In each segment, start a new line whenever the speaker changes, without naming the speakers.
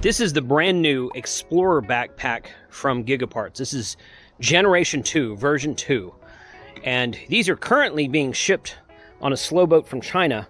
This is the brand new Explorer Backpack from Gigaparts. This is Generation 2, version 2. And these are currently being shipped on a slow boat from China.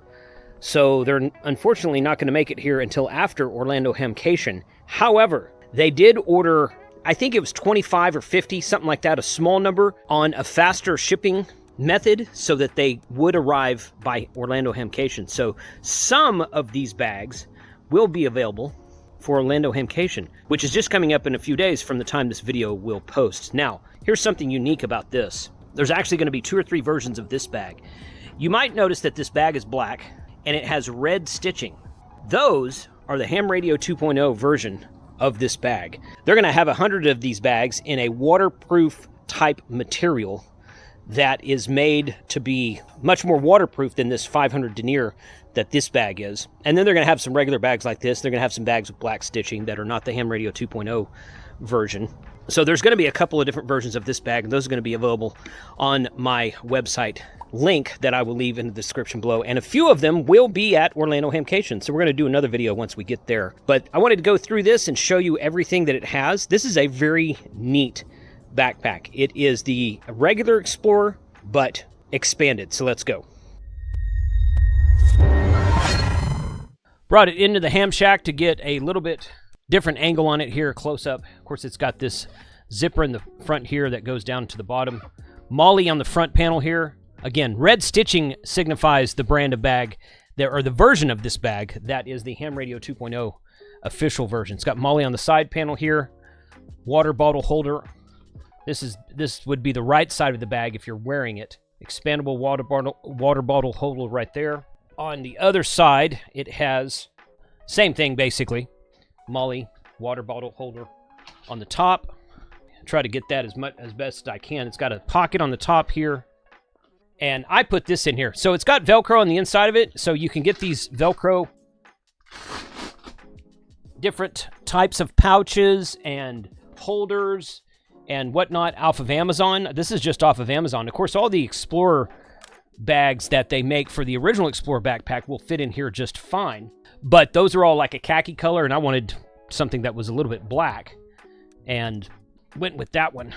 So they're unfortunately not going to make it here until after Orlando Hamcation. However, they did order, I think it was 25 or 50, something like that, a small number, on a faster shipping method so that they would arrive by Orlando Hamcation. So some of these bags will be available for Orlando Hamcation, which is just coming up in a few days from the time this video will post. Now, here's something unique about this. There's actually going to be 2 or 3 versions of this bag. You might notice that this bag is black and it has red stitching. Those are the Ham Radio 2.0 version of this bag. They're going to have 100 of these bags in a waterproof type material that is made to be much more waterproof than this 500 denier that this bag is. And then they're going to have some regular bags like this. They're going to have some bags with black stitching that are not the Ham Radio 2.0 version. So there's going to be a couple of different versions of this bag, and those are going to be available on my website link that I will leave in the description below. And a few of them will be at Orlando Hamcation. So we're going to do another video once we get there. But I wanted to go through this and show you everything that it has. This is a very neat backpack. It is the regular Explorer, but expanded. So let's go. Brought it into the ham shack to get a little bit different angle on it here, close up. Of course, it's got this zipper in the front here that goes down to the bottom. Molly on the front panel here. Again, red stitching signifies the brand of bag, or the version of this bag that is the Ham Radio 2.0 official version. It's got Molly on the side panel here. Water bottle holder. This would be the right side of the bag if you're wearing it. Expandable water bottle holder right there. On the other side, it has same thing basically. Molly water bottle holder on the top. Try to get that as best I can. It's got a pocket on the top here, and I put this in here. So it's got Velcro on the inside of it, so you can get these Velcro different types of pouches and holders and whatnot off of Amazon. This is just off of Amazon. Of course, all the Explorer bags that they make for the original Explorer backpack will fit in here just fine. But those are all like a khaki color, and I wanted something that was a little bit black, and went with that one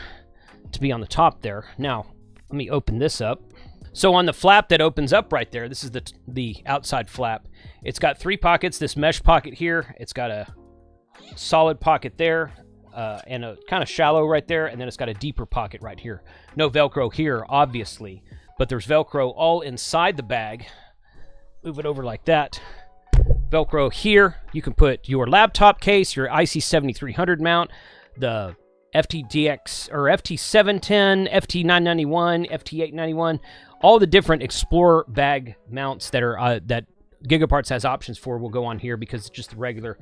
to be on the top there. Now, let me open this up. So on the flap that opens up right there, this is the outside flap. It's got 3 pockets, this mesh pocket here. It's got a solid pocket there, and a kind of shallow right there, and then it's got a deeper pocket right here. No Velcro here, obviously, but there's Velcro all inside the bag. Move it over like that. Velcro here. You can put your laptop case, your IC7300 mount, the FTDX or FT710, FT991, FT891, all the different Explorer bag mounts that are that Gigaparts has options for will go on here because it's just the regular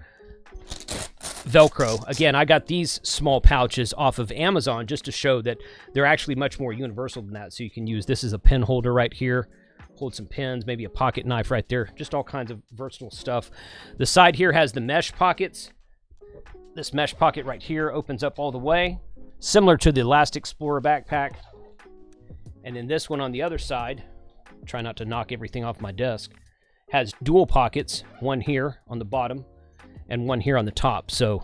Velcro. Again, I got these small pouches off of Amazon just to show that they're actually much more universal than that. So you can use this as a pen holder right here. Hold some pens, maybe a pocket knife right there. Just all kinds of versatile stuff. The side here has the mesh pockets. This mesh pocket right here opens up all the way, similar to the last Explorer backpack. And then this one on the other side, try not to knock everything off my desk, has dual pockets, one here on the bottom and one here on the top. So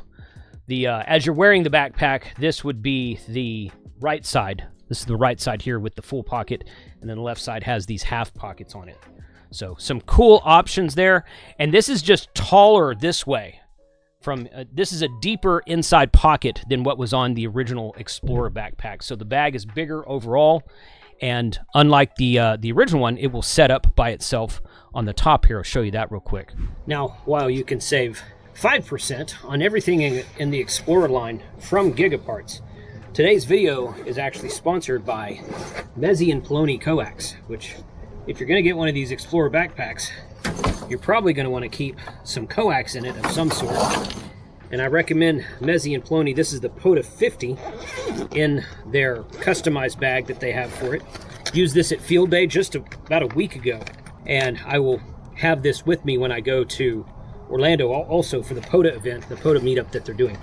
the as you're wearing the backpack, this would be the right side. This is the right side here with the full pocket, and then the left side has these half pockets on it. So some cool options there. And this is just taller this way. This is a deeper inside pocket than what was on the original Explorer backpack. So the bag is bigger overall, and unlike the original one, it will set up by itself on the top here. I'll show you that real quick. Now, while you can save 5% on everything in the Explorer line from Gigaparts, today's video is actually sponsored by Mezzi and Poloni coax, which, if you're going to get one of these Explorer backpacks, you're probably going to want to keep some coax in it of some sort. And I recommend Mezzi and Poloni. This is the POTA 50 in their customized bag that they have for it. Used this at field day just about a week ago, and I will have this with me when I go to Orlando also for the POTA event, the POTA meetup that they're doing.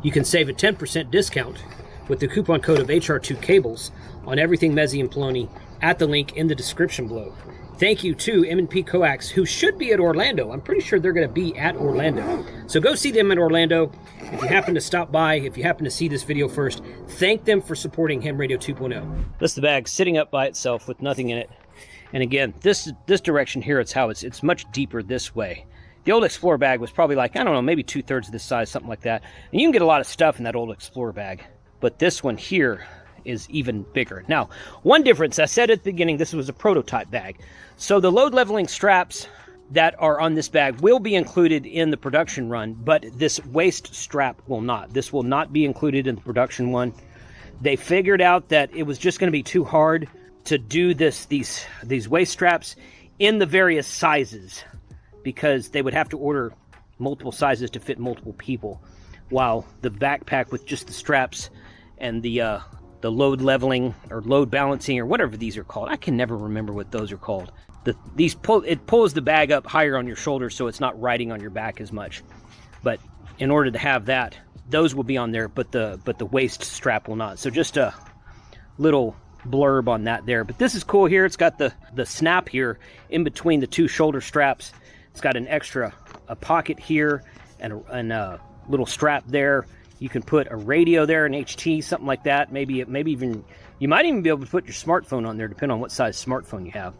You can save a 10% discount with the coupon code of HR2 Cables on everything Mezzi and Poloni at the link in the description below. Thank you to M&P Coax, who should be at Orlando. I'm pretty sure they're going to be at Orlando. So go see them in Orlando. If you happen to stop by, if you happen to see this video first, thank them for supporting Ham Radio 2.0. This is the bag sitting up by itself with nothing in it. And again, this direction here, it's much deeper this way. The old Explorer bag was probably like, I don't know, maybe 2/3 of this size, something like that. And you can get a lot of stuff in that old Explorer bag. But this one here is even bigger. Now, one difference, I said at the beginning, this was a prototype bag. So the load leveling straps that are on this bag will be included in the production run, but this waist strap will not. This will not be included in the production one. They figured out that it was just going to be too hard to do these waist straps in the various sizes, because they would have to order multiple sizes to fit multiple people, while the backpack with just the straps and the load leveling or load balancing or whatever these are called, I can never remember what those are called. It pulls the bag up higher on your shoulders, so it's not riding on your back as much. But in order to have that, those will be on there, but the waist strap will not. So just a little blurb on that there. But this is cool here. It's got the snap here in between the two shoulder straps. It's got a pocket here and a little strap there. You can put a radio there, an HT, something like that. Maybe even, you might even be able to put your smartphone on there, depending on what size smartphone you have.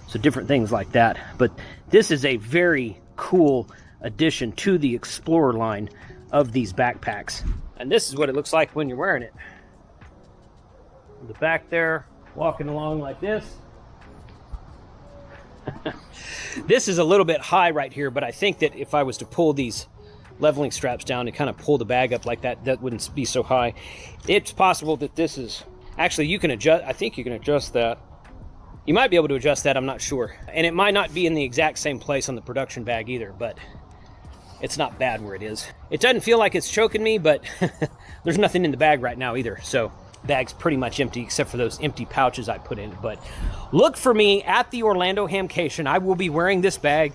So different things like that. But this is a very cool addition to the Explorer line of these backpacks. And this is what it looks like when you're wearing it. The back there, walking along like this. This is a little bit high right here, but I think that if I was to pull these leveling straps down and kind of pull the bag up like that, that wouldn't be so high. It's possible that this is, actually you can adjust, I think you can adjust that. You might be able to adjust that, I'm not sure. And it might not be in the exact same place on the production bag either, but it's not bad where it is. It doesn't feel like it's choking me, but there's nothing in the bag right now either. So bag's pretty much empty except for those empty pouches I put in. But look for me at the Orlando Hamcation. I will be wearing this bag.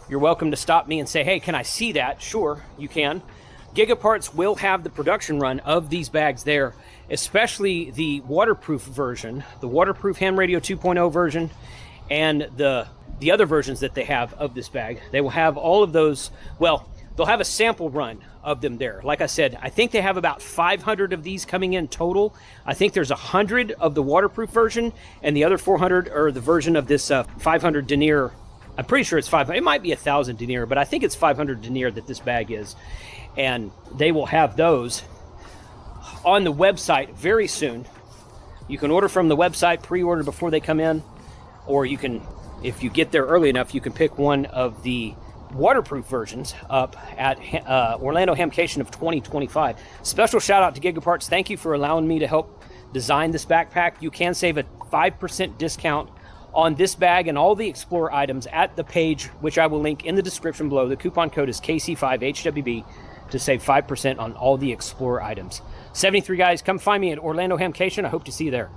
You're welcome to stop me and say, hey, can I see that? Sure, you can. Gigaparts will have the production run of these bags there, especially the waterproof version, the waterproof Ham Radio 2.0 version, and the other versions that they have of this bag. They will have all of those. Well, they'll have a sample run of them there. Like I said, I think they have about 500 of these coming in total. I think there's 100 of the waterproof version, and the other 400 are the version of this 500 denier. I'm pretty sure it's 500. It might be 1,000 denier, but I think it's 500 denier that this bag is. And they will have those on the website very soon. You can order from the website, pre-order before they come in, or you can, if you get there early enough, you can pick one of the waterproof versions up at Orlando Hamcation of 2025. Special shout out to Gigaparts. Thank you for allowing me to help design this backpack. You can save a 5% discount on this bag and all the Explorer items at the page, which I will link in the description below. The coupon code is KC5HWB to save 5% on all the Explorer items. 73 guys, come find me at Orlando Hamcation. I hope to see you there.